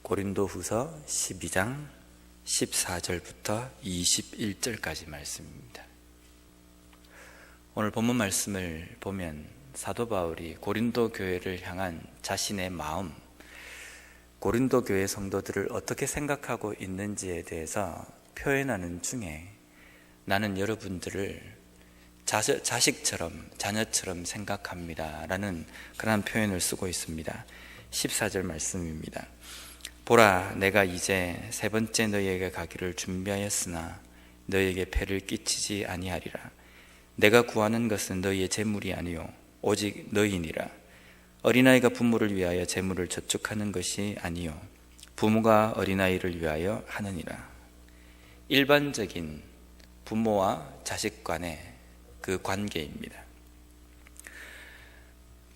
고린도후서 12장 14절부터 21절까지 말씀입니다. 오늘 본문 말씀을 보면 사도 바울이 고린도 교회를 향한 자신의 마음, 고린도 교회 성도들을 어떻게 생각하고 있는지에 대해서 표현하는 중에 나는 여러분들을 자식처럼, 자녀처럼 생각합니다 라는 그런 표현을 쓰고 있습니다. 14절 말씀입니다. 보라, 내가 이제 세 번째 너희에게 가기를 준비하였으나 너희에게 폐를 끼치지 아니하리라. 내가 구하는 것은 너희의 재물이 아니요 오직 너희니라. 어린아이가 부모를 위하여 재물을 저축하는 것이 아니요 부모가 어린아이를 위하여 하느니라. 일반적인 부모와 자식 간의 그 관계입니다.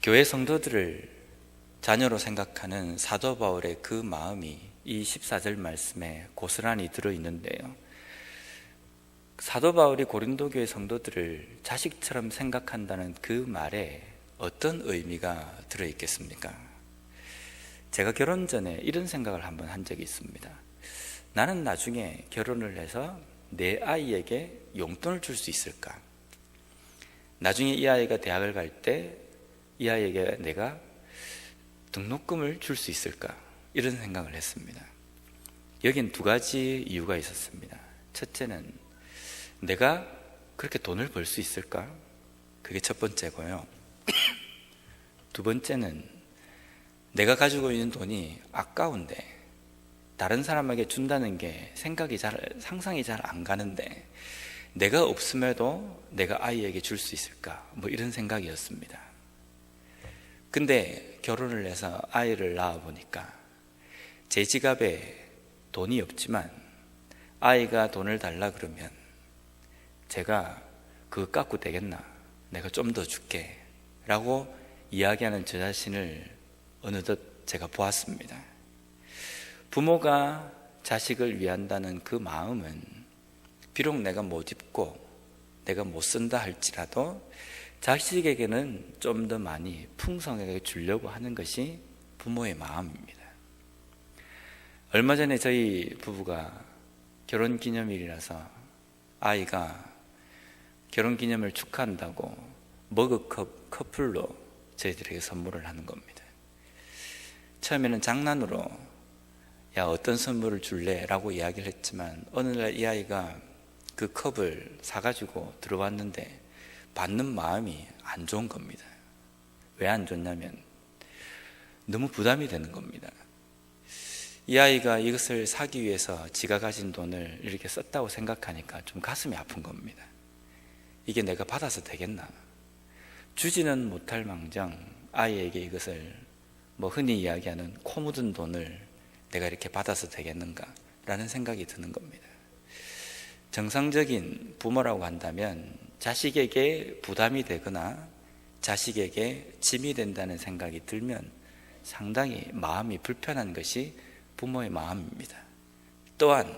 교회 성도들을 자녀로 생각하는 사도 바울의 그 마음이 이 14절 말씀에 고스란히 들어있는데요, 사도 바울이 고린도 교회 성도들을 자식처럼 생각한다는 그 말에 어떤 의미가 들어있겠습니까? 제가 결혼 전에 이런 생각을 한번 한 적이 있습니다. 나는 나중에 결혼을 해서 내 아이에게 용돈을 줄 수 있을까? 나중에 이 아이가 대학을 갈 때 이 아이에게 내가 등록금을 줄 수 있을까? 이런 생각을 했습니다. 여긴 두 가지 이유가 있었습니다. 첫째는 내가 그렇게 돈을 벌 수 있을까? 그게 첫 번째고요. 두 번째는 내가 가지고 있는 돈이 아까운데 다른 사람에게 준다는 게 상상이 잘 안 가는데 내가 없음에도 내가 아이에게 줄 수 있을까? 뭐 이런 생각이었습니다. 근데 결혼을 해서 아이를 낳아보니까 제 지갑에 돈이 없지만 아이가 돈을 달라 그러면 제가 그거 갖고 되겠나? 내가 좀 더 줄게 라고 이야기하는 저 자신을 어느덧 제가 보았습니다. 부모가 자식을 위한다는 그 마음은 비록 내가 못 입고 내가 못 쓴다 할지라도 자식에게는 좀 더 많이 풍성하게 주려고 하는 것이 부모의 마음입니다. 얼마 전에 저희 부부가 결혼기념일이라서 아이가 결혼기념을 축하한다고 머그컵 커플로 저희들에게 선물을 하는 겁니다. 처음에는 장난으로 야, 어떤 선물을 줄래? 라고 이야기를 했지만 어느 날 이 아이가 그 컵을 사가지고 들어왔는데 받는 마음이 안 좋은 겁니다. 왜 안 좋냐면 너무 부담이 되는 겁니다. 이 아이가 이것을 사기 위해서 지가 가진 돈을 이렇게 썼다고 생각하니까 좀 가슴이 아픈 겁니다. 이게 내가 받아서 되겠나? 주지는 못할 망정 아이에게 이것을 흔히 이야기하는 코 묻은 돈을 내가 이렇게 받아서 되겠는가? 라는 생각이 드는 겁니다. 정상적인 부모라고 한다면 자식에게 부담이 되거나 자식에게 짐이 된다는 생각이 들면 상당히 마음이 불편한 것이 부모의 마음입니다. 또한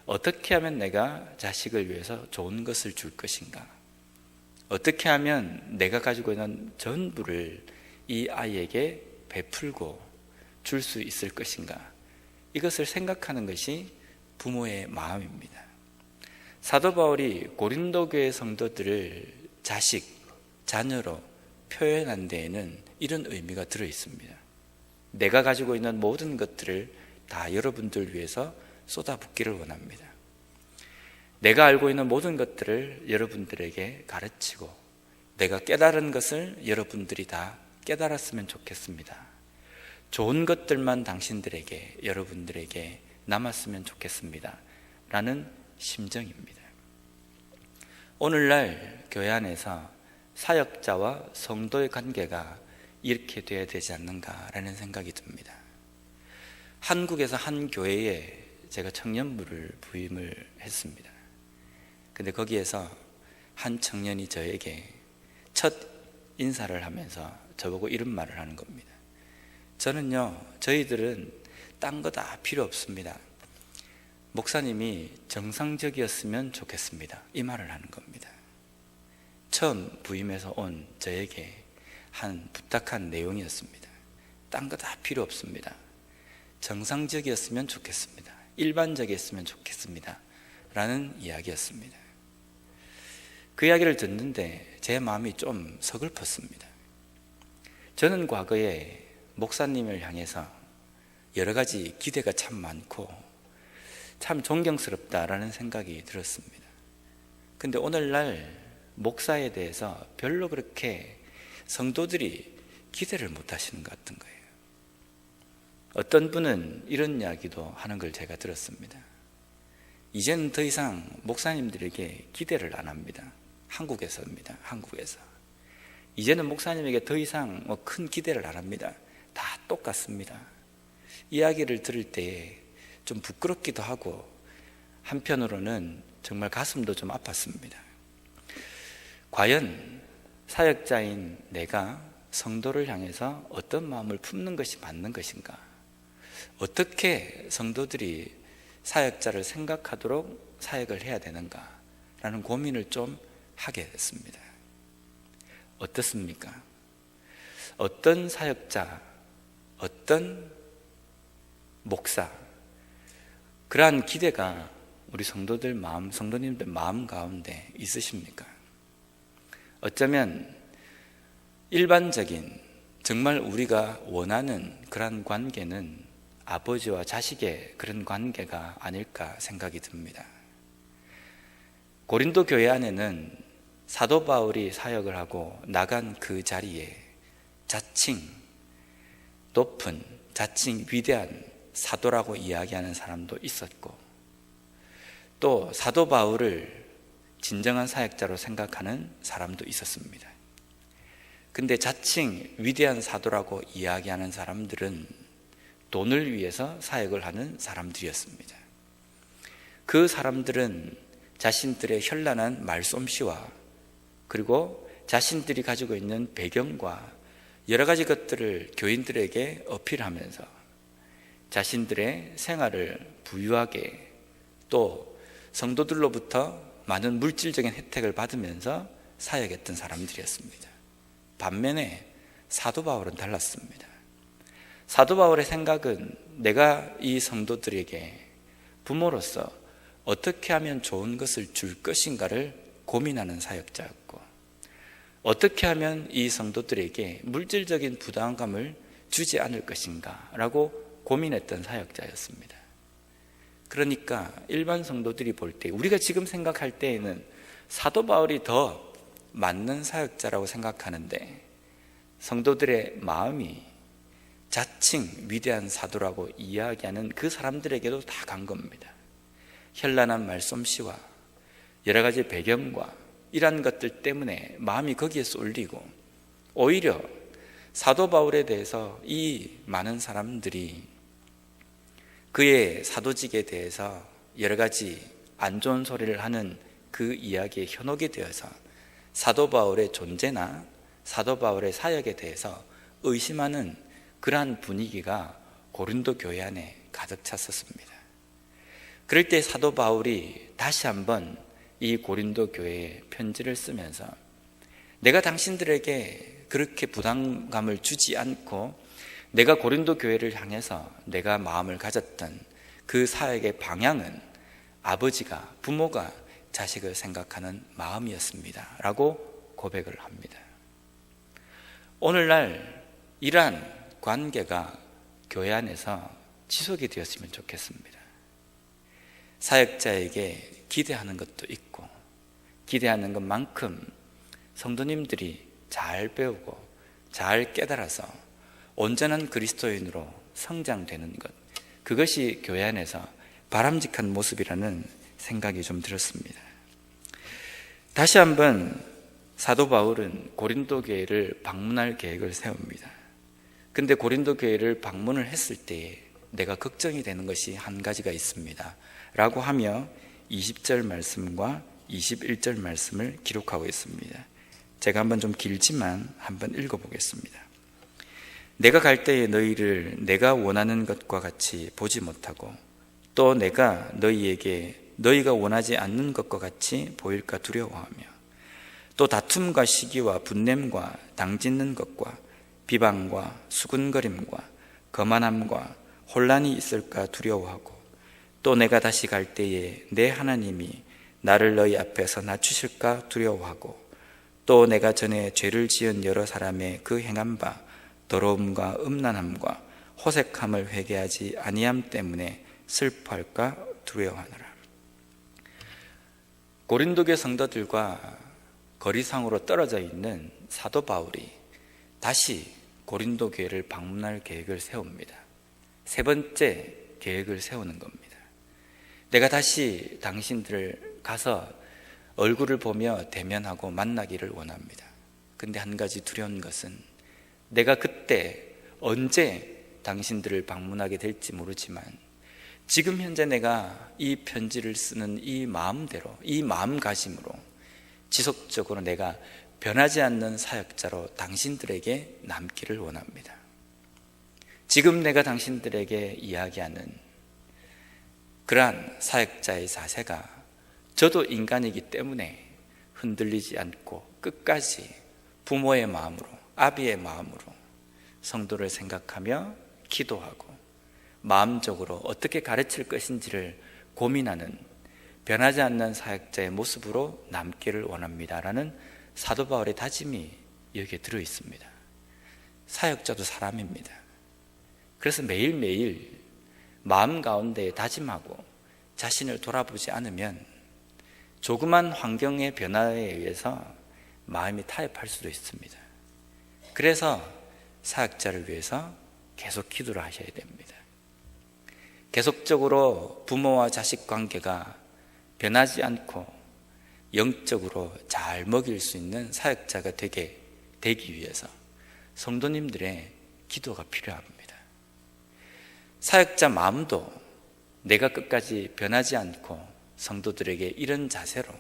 어떻게 하면 내가 자식을 위해서 좋은 것을 줄 것인가? 어떻게 하면 내가 가지고 있는 전부를 이 아이에게 베풀고 줄 수 있을 것인가? 이것을 생각하는 것이 부모의 마음입니다. 사도 바울이 고린도 교회 성도들을 자식, 자녀로 표현한 데에는 이런 의미가 들어 있습니다. 내가 가지고 있는 모든 것들을 다 여러분들 위해서 쏟아붓기를 원합니다. 내가 알고 있는 모든 것들을 여러분들에게 가르치고 내가 깨달은 것을 여러분들이 다 깨달았으면 좋겠습니다. 좋은 것들만 당신들에게, 여러분들에게 남았으면 좋겠습니다 라는 심정입니다. 오늘날 교회 안에서 사역자와 성도의 관계가 이렇게 되어야 되지 않는가라는 생각이 듭니다. 한국에서 한 교회에 제가 청년부를 부임을 했습니다. 근데 거기에서 한 청년이 저에게 첫 인사를 하면서 저보고 이런 말을 하는 겁니다. 저희들은 딴 거 다 필요 없습니다. 목사님이 정상적이었으면 좋겠습니다. 이 말을 하는 겁니다. 처음 부임해서 온 저에게 한 부탁한 내용이었습니다. 딴 거 다 필요 없습니다. 정상적이었으면 좋겠습니다. 일반적이었으면 좋겠습니다. 라는 이야기였습니다. 그 이야기를 듣는데 제 마음이 좀 서글펐습니다. 저는 과거에 목사님을 향해서 여러 가지 기대가 참 많고 참 존경스럽다라는 생각이 들었습니다. 근데 오늘날 목사에 대해서 별로 그렇게 성도들이 기대를 못 하시는 것 같은 거예요. 어떤 분은 이런 이야기도 하는 걸 제가 들었습니다. 이제는 더 이상 목사님들에게 기대를 안 합니다. 한국에서입니다. 한국에서. 이제는 목사님에게 더 이상 큰 기대를 안 합니다. 다 똑같습니다. 이야기를 들을 때 좀 부끄럽기도 하고 한편으로는 정말 가슴도 좀 아팠습니다. 과연 사역자인 내가 성도를 향해서 어떤 마음을 품는 것이 맞는 것인가? 어떻게 성도들이 사역자를 생각하도록 사역을 해야 되는가? 라는 고민을 좀 하게 됐습니다. 어떻습니까? 어떤 사역자, 어떤 목사, 그러한 기대가 우리 성도들 마음, 성도님들 마음 가운데 있으십니까? 어쩌면 일반적인 정말 우리가 원하는 그런 관계는 아버지와 자식의 그런 관계가 아닐까 생각이 듭니다. 고린도 교회 안에는 사도 바울이 사역을 하고 나간 그 자리에 자칭 높은, 자칭 위대한 사도라고 이야기하는 사람도 있었고, 또 사도 바울을 진정한 사역자로 생각하는 사람도 있었습니다. 근데 자칭 위대한 사도라고 이야기하는 사람들은 돈을 위해서 사역을 하는 사람들이었습니다. 그 사람들은 자신들의 현란한 말솜씨와 그리고 자신들이 가지고 있는 배경과 여러 가지 것들을 교인들에게 어필하면서 자신들의 생활을 부유하게, 또 성도들로부터 많은 물질적인 혜택을 받으면서 사역했던 사람들이었습니다. 반면에 사도 바울은 달랐습니다. 사도 바울의 생각은 내가 이 성도들에게 부모로서 어떻게 하면 좋은 것을 줄 것인가를 고민하는 사역자였고, 어떻게 하면 이 성도들에게 물질적인 부담감을 주지 않을 것인가 라고 고민했던 사역자였습니다. 그러니까 일반 성도들이 볼 때, 우리가 지금 생각할 때에는 사도 바울이 더 맞는 사역자라고 생각하는데, 성도들의 마음이 자칭 위대한 사도라고 이야기하는 그 사람들에게도 다 간 겁니다. 현란한 말솜씨와 여러 가지 배경과 이러한 것들 때문에 마음이 거기에 쏠리고, 오히려 사도 바울에 대해서 이 많은 사람들이 그의 사도직에 대해서 여러 가지 안 좋은 소리를 하는 그 이야기에 현혹이 되어서 사도 바울의 존재나 사도 바울의 사역에 대해서 의심하는 그러한 분위기가 고린도 교회 안에 가득 찼었습니다. 그럴 때 사도 바울이 다시 한번 이 고린도 교회에 편지를 쓰면서 내가 당신들에게 그렇게 부담감을 주지 않고 내가 고린도 교회를 향해서 내가 마음을 가졌던 그 사역의 방향은 아버지가, 부모가 자식을 생각하는 마음이었습니다 라고 고백을 합니다. 오늘날 이러한 관계가 교회 안에서 지속이 되었으면 좋겠습니다. 사역자에게 기대하는 것도 있고, 기대하는 것만큼 성도님들이 잘 배우고 잘 깨달아서 온전한 그리스도인으로 성장되는 것, 그것이 교회 안에서 바람직한 모습이라는 생각이 좀 들었습니다. 다시 한번 사도 바울은 고린도 교회를 방문할 계획을 세웁니다. 근데 고린도 교회를 방문을 했을 때에 내가 걱정이 되는 것이 한 가지가 있습니다 라고 하며 20절 말씀과 21절 말씀을 기록하고 있습니다. 제가 한번 좀 길지만 한번 읽어보겠습니다. 내가 갈 때에 너희를 내가 원하는 것과 같이 보지 못하고, 또 내가 너희에게 너희가 원하지 않는 것과 같이 보일까 두려워하며, 또 다툼과 시기와 분냄과 당짓는 것과 비방과 수군거림과 거만함과 혼란이 있을까 두려워하고, 또 내가 다시 갈 때에 내 하나님이 나를 너희 앞에서 낮추실까 두려워하고, 또 내가 전에 죄를 지은 여러 사람의 그 행한 바 더러움과 음란함과 호색함을 회개하지 아니함 때문에 슬퍼할까 두려워하노라. 고린도교 성도들과 거리상으로 떨어져 있는 사도 바울이 다시 고린도 교회를 방문할 계획을 세웁니다. 세 번째 계획을 세우는 겁니다. 내가 다시 당신들을 가서 얼굴을 보며 대면하고 만나기를 원합니다. 근데 한 가지 두려운 것은 내가 그때 언제 당신들을 방문하게 될지 모르지만 지금 현재 내가 이 편지를 쓰는 이 마음대로, 이 마음가짐으로 지속적으로 내가 변하지 않는 사역자로 당신들에게 남기를 원합니다. 지금 내가 당신들에게 이야기하는 그러한 사역자의 자세가 저도 인간이기 때문에 흔들리지 않고 끝까지 부모의 마음으로, 아비의 마음으로 성도를 생각하며 기도하고 마음적으로 어떻게 가르칠 것인지를 고민하는 변하지 않는 사역자의 모습으로 남기를 원합니다라는 사도 바울의 다짐이 여기에 들어 있습니다. 사역자도 사람입니다. 그래서 매일매일 마음 가운데 다짐하고 자신을 돌아보지 않으면 조그만 환경의 변화에 의해서 마음이 타협할 수도 있습니다. 그래서 사역자를 위해서 계속 기도를 하셔야 됩니다. 계속적으로 부모와 자식 관계가 변하지 않고 영적으로 잘 먹일 수 있는 사역자가 되기 위해서 성도님들의 기도가 필요합니다. 사역자 마음도 내가 끝까지 변하지 않고 성도들에게 이런 자세로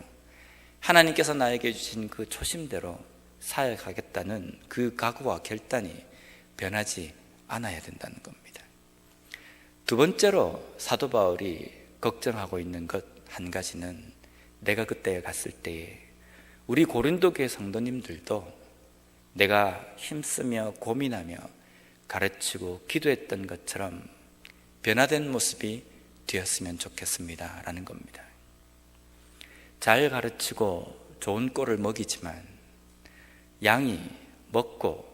하나님께서 나에게 주신 그 초심대로 사역하겠다는 그 각오와 결단이 변하지 않아야 된다는 겁니다. 두 번째로 사도 바울이 걱정하고 있는 것 한 가지는 내가 그때 갔을 때에 우리 고린도 교회 성도님들도 내가 힘쓰며 고민하며 가르치고 기도했던 것처럼 변화된 모습이 되었으면 좋겠습니다 라는 겁니다. 잘 가르치고 좋은 꼴을 먹이지만 양이 먹고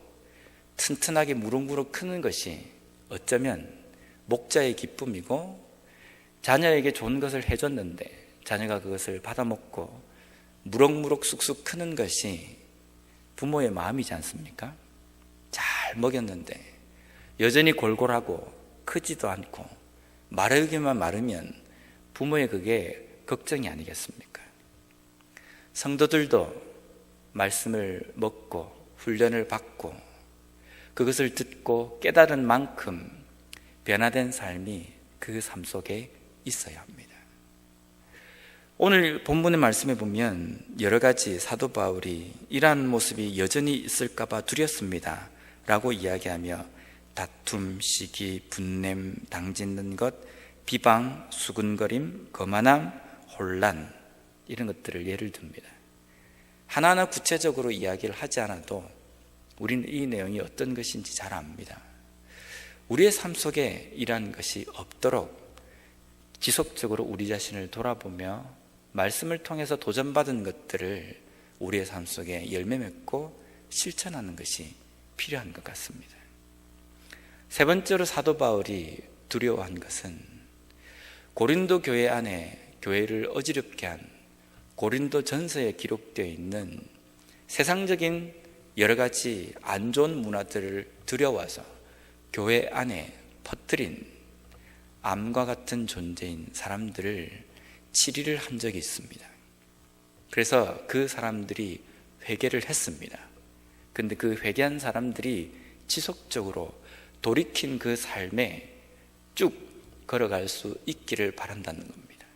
튼튼하게 무럭무럭 크는 것이 어쩌면 목자의 기쁨이고, 자녀에게 좋은 것을 해줬는데 자녀가 그것을 받아먹고 무럭무럭 쑥쑥 크는 것이 부모의 마음이지 않습니까? 잘 먹였는데 여전히 골골하고 크지도 않고 마르기만 마르면 부모의 그게 걱정이 아니겠습니까? 성도들도 말씀을 먹고 훈련을 받고 그것을 듣고 깨달은 만큼 변화된 삶이 그 삶 속에 있어야 합니다. 오늘 본문의 말씀에 보면 여러 가지 사도 바울이 이러한 모습이 여전히 있을까봐 두렵습니다 라고 이야기하며 다툼, 시기, 분냄, 당짓는 것, 비방, 수군거림, 거만함, 혼란, 이런 것들을 예를 듭니다. 하나하나 구체적으로 이야기를 하지 않아도 우리는 이 내용이 어떤 것인지 잘 압니다. 우리의 삶 속에 이러한 것이 없도록 지속적으로 우리 자신을 돌아보며 말씀을 통해서 도전받은 것들을 우리의 삶 속에 열매 맺고 실천하는 것이 필요한 것 같습니다. 세 번째로 사도 바울이 두려워한 것은 고린도 교회 안에 교회를 어지럽게 한 고린도 전서에 기록되어 있는 세상적인 여러 가지 안 좋은 문화들을 들여와서 교회 안에 퍼뜨린 암과 같은 존재인 사람들을 치리를 한 적이 있습니다. 그래서 그 사람들이 회개를 했습니다. 근데 그 회개한 사람들이 지속적으로 돌이킨 그 삶에 쭉 걸어갈 수 있기를 바란다는 겁니다.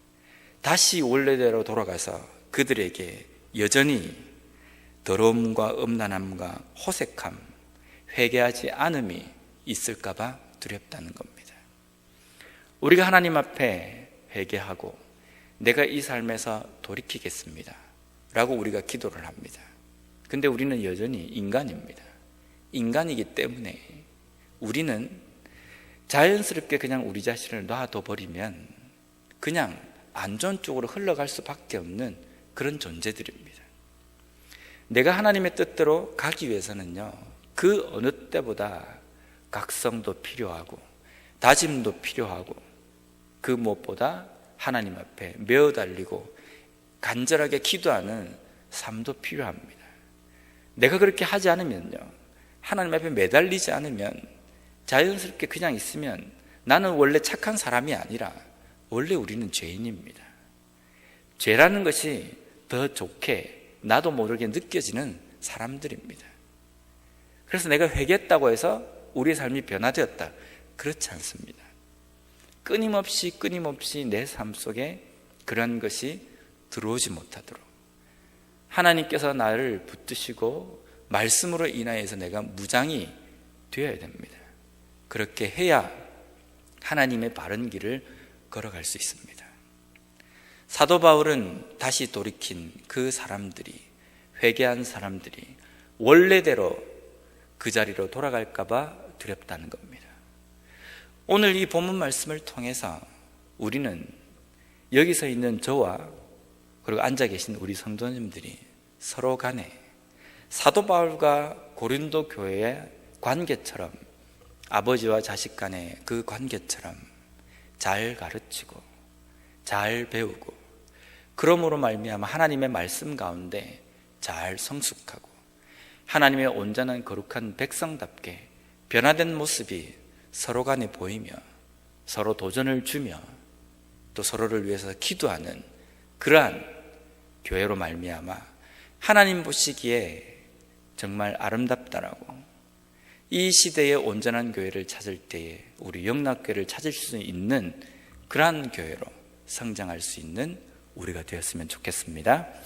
다시 원래대로 돌아가서 그들에게 여전히 더러움과 음란함과 호색함, 회개하지 않음이 있을까봐 두렵다는 겁니다. 우리가 하나님 앞에 회개하고 내가 이 삶에서 돌이키겠습니다 라고 우리가 기도를 합니다. 근데 우리는 여전히 인간입니다. 인간이기 때문에 우리는 자연스럽게 그냥 우리 자신을 놔둬 버리면 그냥 안 좋은 쪽으로 흘러갈 수밖에 없는 그런 존재들입니다. 내가 하나님의 뜻대로 가기 위해서는요, 그 어느 때보다 각성도 필요하고 다짐도 필요하고 그 무엇보다 하나님 앞에 메어 달리고 간절하게 기도하는 삶도 필요합니다. 내가 그렇게 하지 않으면요, 하나님 앞에 매달리지 않으면 자연스럽게 그냥 있으면 나는 원래 착한 사람이 아니라 원래 우리는 죄인입니다. 죄라는 것이 더 좋게 나도 모르게 느껴지는 사람들입니다. 그래서 내가 회개했다고 해서 우리의 삶이 변화되었다, 그렇지 않습니다. 끊임없이 내 삶 속에 그런 것이 들어오지 못하도록 하나님께서 나를 붙드시고 말씀으로 인하여서 내가 무장이 되어야 됩니다. 그렇게 해야 하나님의 바른 길을 걸어갈 수 있습니다. 사도 바울은 다시 돌이킨 그 사람들이, 회개한 사람들이 원래대로 그 자리로 돌아갈까 봐 두렵다는 겁니다. 오늘 이 본문 말씀을 통해서 우리는 여기서 있는 저와 그리고 앉아 계신 우리 성도님들이 서로 간에 사도 바울과 고린도 교회의 관계처럼, 아버지와 자식 간의 그 관계처럼 잘 가르치고 잘 배우고 그러므로 말미암아 하나님의 말씀 가운데 잘 성숙하고 하나님의 온전한 거룩한 백성답게 변화된 모습이 서로 간에 보이며 서로 도전을 주며 또 서로를 위해서 기도하는 그러한 교회로 말미암아 하나님 보시기에 정말 아름답다라고, 이 시대의 온전한 교회를 찾을 때에 우리 영락교회를 찾을 수 있는 그러한 교회로 성장할 수 있는 우리가 되었으면 좋겠습니다.